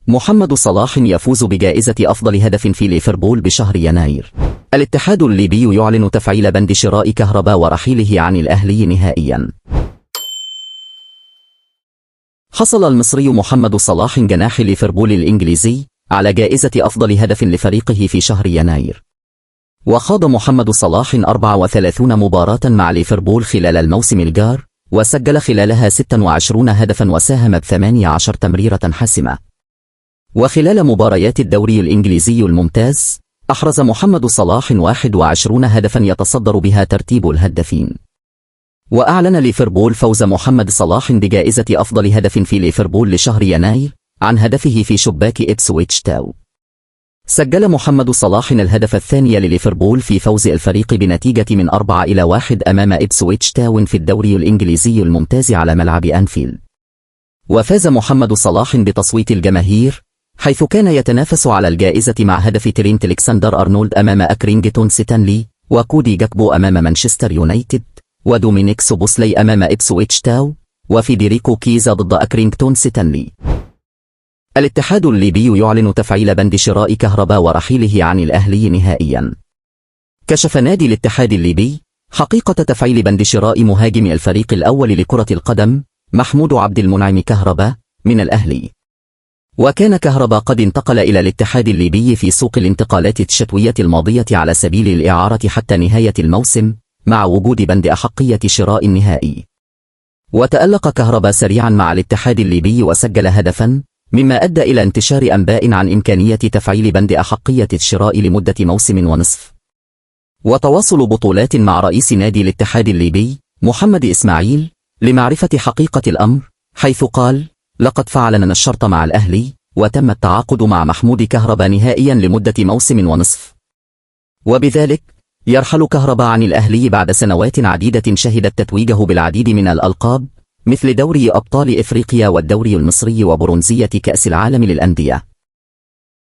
محمد صلاح يفوز بجائزة أفضل هدف في ليفربول بشهر يناير. الاتحاد الليبي يعلن تفعيل بند شراء كهربا ورحيله عن الأهلي نهائيا. حصل المصري محمد صلاح جناح ليفربول الإنجليزي على جائزة أفضل هدف لفريقه في شهر يناير. وخاض محمد صلاح 34 مباراة مع ليفربول خلال الموسم الجار، وسجل خلالها 26 هدفا وساهم ب18 تمريرة حاسمة. وخلال مباريات الدوري الإنجليزي الممتاز أحرز محمد صلاح 21 هدفا يتصدر بها ترتيب الهدافين. وأعلن ليفربول فوز محمد صلاح بجائزة أفضل هدف في ليفربول لشهر يناير عن هدفه في شباك إبسويتش تاو. سجل محمد صلاح الهدف الثاني لليفربول في فوز الفريق بنتيجة من 4-1 أمام إبسويتش تاون في الدوري الإنجليزي الممتاز على ملعب أنفيلد. وفاز محمد صلاح بتصويت الجماهير، حيث كان يتنافس على الجائزة مع هدف ترينت ألكسندر أرنولد أمام أكرينغتون ستانلي، وكودي جاكبو أمام مانشستر يونايتد، ودومينيك سوبوسلي أمام إبسويتش تاو، وفيديريكو كيزا ضد أكرينغتون ستانلي. الاتحاد الليبي يعلن تفعيل بند شراء كهربا ورحيله عن الأهلي نهائيا. كشف نادي الاتحاد الليبي حقيقة تفعيل بند شراء مهاجم الفريق الأول لكرة القدم محمود عبد المنعم كهربا من الأهلي. وكان كهربا قد انتقل إلى الاتحاد الليبي في سوق الانتقالات الشتوية الماضية على سبيل الإعارة حتى نهاية الموسم، مع وجود بند أحقية شراء النهائي. وتألق كهربا سريعا مع الاتحاد الليبي وسجل هدفا، مما أدى إلى انتشار أنباء عن إمكانية تفعيل بند أحقية الشراء لمدة موسم ونصف. وتواصل بطولات مع رئيس نادي الاتحاد الليبي محمد إسماعيل لمعرفة حقيقة الأمر، حيث قال: لقد فعلنا الشرط مع الأهلي، وتم التعاقد مع محمود كهربا نهائيا لمدة موسم ونصف، وبذلك يرحل كهربا عن الأهلي بعد سنوات عديدة شهدت تتويجه بالعديد من الألقاب، مثل دوري أبطال إفريقيا والدوري المصري وبرونزية كأس العالم للأندية.